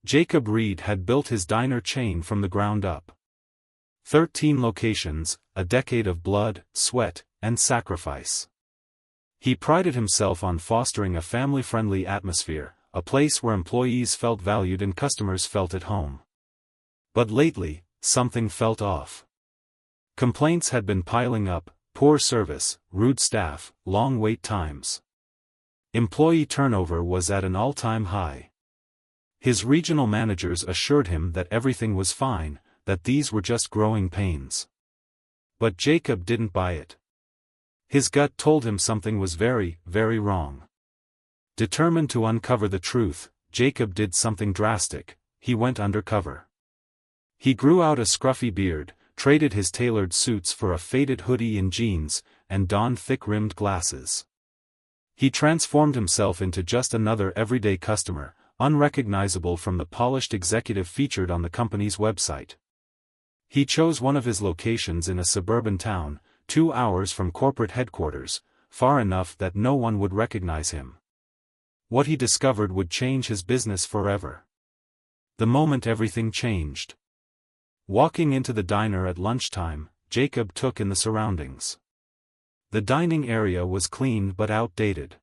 Jacob Reed had built his diner chain from the ground up. 13 locations, a decade of blood, sweat, and sacrifice. He prided himself on fostering a family-friendly atmosphere, a place where employees felt valued and customers felt at home. But lately, something felt off. Complaints had been piling up: poor service, rude staff, long wait times. Employee turnover was at an all-time high. His regional managers assured him that everything was fine, that these were just growing pains. But Jacob didn't buy it. His gut told him something was very, very wrong. Determined to uncover the truth, Jacob did something drastic: he went undercover. He grew out a scruffy beard, traded his tailored suits for a faded hoodie and jeans, and donned thick-rimmed glasses. He transformed himself into just another everyday customer, unrecognizable from the polished executive featured on the company's website. He chose one of his locations in a suburban town, 2 hours from corporate headquarters, far enough that no one would recognize him. What he discovered would change his business forever. The moment everything changed. Walking into the diner at lunchtime, Jacob took in the surroundings. The dining area was clean but outdated.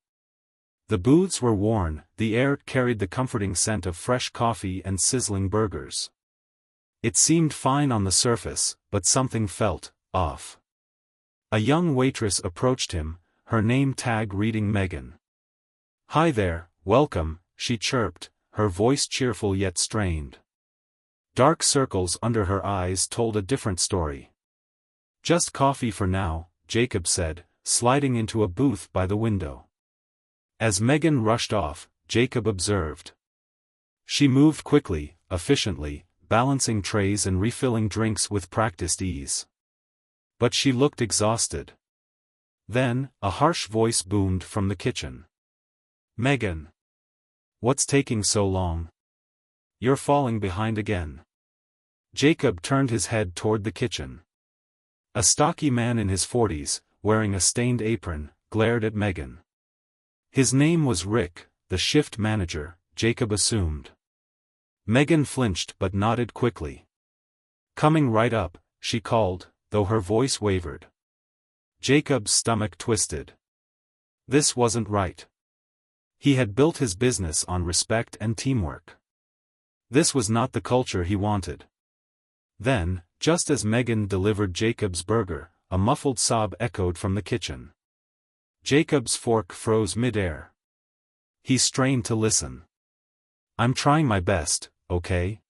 The booths were worn, the air carried the comforting scent of fresh coffee and sizzling burgers. It seemed fine on the surface, but something felt off. A young waitress approached him, her name tag reading Megan. "Hi there, welcome," she chirped, her voice cheerful yet strained. Dark circles under her eyes told a different story. "Just coffee for now," Jacob said, sliding into a booth by the window. As Megan rushed off, Jacob observed. She moved quickly, efficiently, balancing trays and refilling drinks with practiced ease. But she looked exhausted. Then, a harsh voice boomed from the kitchen. "Megan! What's taking so long? You're falling behind again." Jacob turned his head toward the kitchen. A stocky man in his 40s, wearing a stained apron, glared at Megan. His name was Rick, the shift manager, Jacob assumed. Megan flinched but nodded quickly. "Coming right up," she called, though her voice wavered. Jacob's stomach twisted. This wasn't right. He had built his business on respect and teamwork. This was not the culture he wanted. Then, just as Megan delivered Jacob's burger, a muffled sob echoed from the kitchen. Jacob's fork froze mid-air. He strained to listen. "I'm trying my best, okay?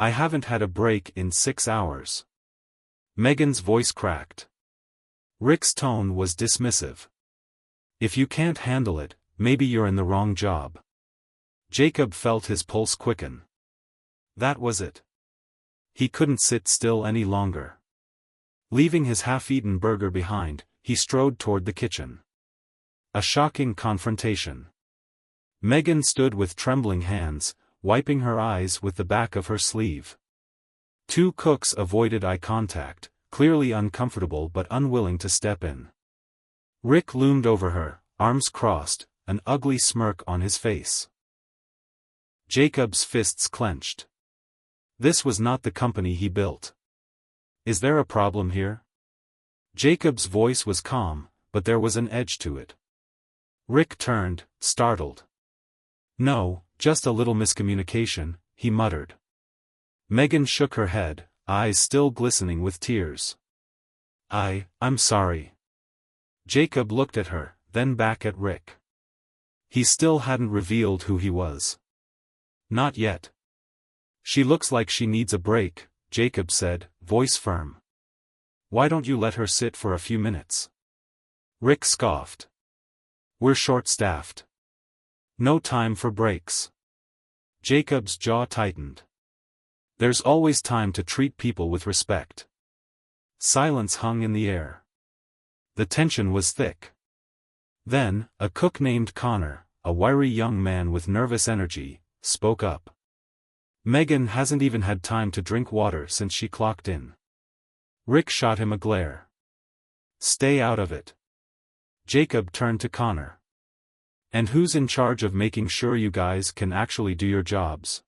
I haven't had a break in 6 hours." Megan's voice cracked. Rick's tone was dismissive. "If you can't handle it, maybe you're in the wrong job." Jacob felt his pulse quicken. That was it. He couldn't sit still any longer. Leaving his half-eaten burger behind, he strode toward the kitchen. A shocking confrontation. Megan stood with trembling hands, wiping her eyes with the back of her sleeve. Two cooks avoided eye contact, clearly uncomfortable but unwilling to step in. Rick loomed over her, arms crossed, an ugly smirk on his face. Jacob's fists clenched. This was not the company he built. "Is there a problem here?" Jacob's voice was calm, but there was an edge to it. Rick turned, startled. "No, just a little miscommunication," he muttered. Megan shook her head, eyes still glistening with tears. I'm sorry." Jacob looked at her, then back at Rick. He still hadn't revealed who he was. "Not yet." "She looks like she needs a break," Jacob said, voice firm. "Why don't you let her sit for a few minutes?" Rick scoffed. "We're short-staffed. No time for breaks." Jacob's jaw tightened. There's always time to treat people with respect. Silence hung in the air. The tension was thick. Then, a cook named Connor, a wiry young man with nervous energy, spoke up. "Megan hasn't even had time to drink water since she clocked in." Rick shot him a glare. "Stay out of it." Jacob turned to Connor. "And who's in charge of making sure you guys can actually do your jobs?"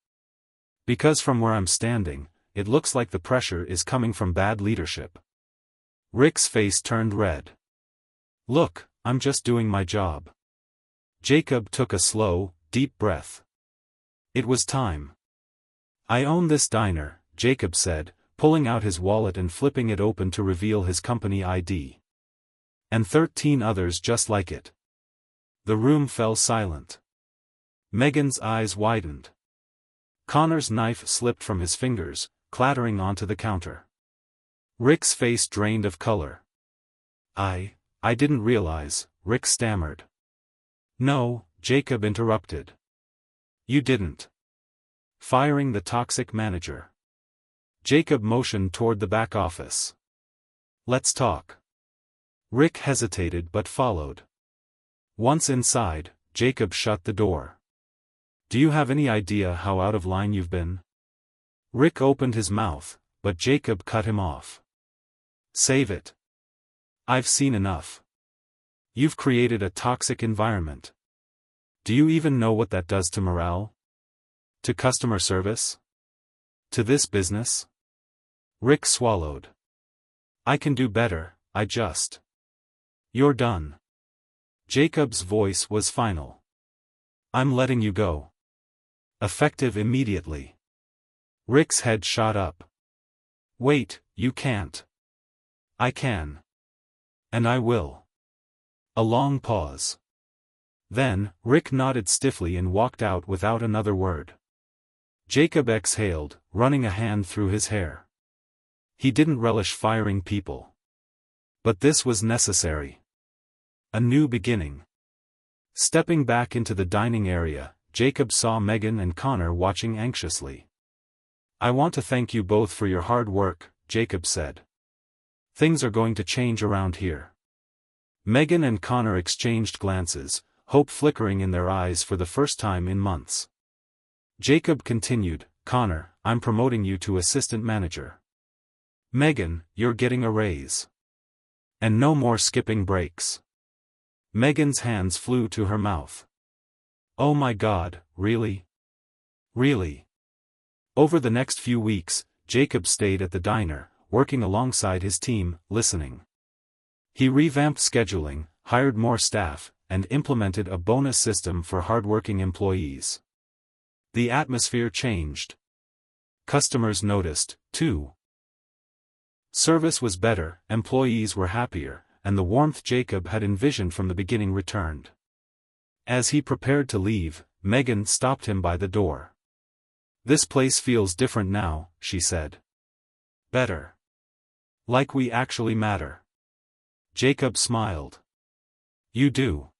Because from where I'm standing, it looks like the pressure is coming from bad leadership. Rick's face turned red. Look, I'm just doing my job. Jacob took a slow, deep breath. It was time. I own this diner, Jacob said, pulling out his wallet and flipping it open to reveal his company ID. And 13 others just like it. The room fell silent. Megan's eyes widened. Connor's knife slipped from his fingers, clattering onto the counter. Rick's face drained of color. I didn't realize, Rick stammered. No, Jacob interrupted. You didn't. Firing the toxic manager. Jacob motioned toward the back office. Let's talk. Rick hesitated but followed. Once inside, Jacob shut the door. Do you have any idea how out of line you've been? Rick opened his mouth, but Jacob cut him off. Save it. I've seen enough. You've created a toxic environment. Do you even know what that does to morale? To customer service? To this business? Rick swallowed. I can do better, You're done. Jacob's voice was final. I'm letting you go. Effective immediately. Rick's head shot up. Wait, you can't. I can. And I will. A long pause. Then, Rick nodded stiffly and walked out without another word. Jacob exhaled, running a hand through his hair. He didn't relish firing people. But this was necessary. A new beginning. Stepping back into the dining area, Jacob saw Megan and Connor watching anxiously. I want to thank you both for your hard work, Jacob said. Things are going to change around here. Megan and Connor exchanged glances, hope flickering in their eyes for the first time in months. Jacob continued, Connor, I'm promoting you to assistant manager. Megan, you're getting a raise. And no more skipping breaks. Megan's hands flew to her mouth. Oh my God, really? Really? Over the next few weeks, Jacob stayed at the diner, working alongside his team, listening. He revamped scheduling, hired more staff, and implemented a bonus system for hardworking employees. The atmosphere changed. Customers noticed, too. Service was better, employees were happier, and the warmth Jacob had envisioned from the beginning returned. As he prepared to leave, Megan stopped him by the door. This place feels different now, she said. Better. Like we actually matter. Jacob smiled. You do.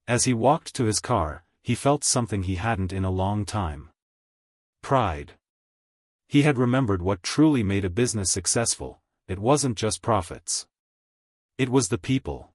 As he walked to his car, he felt something he hadn't in a long time. Pride. He had remembered what truly made a business successful. It wasn't just profits. It was the people.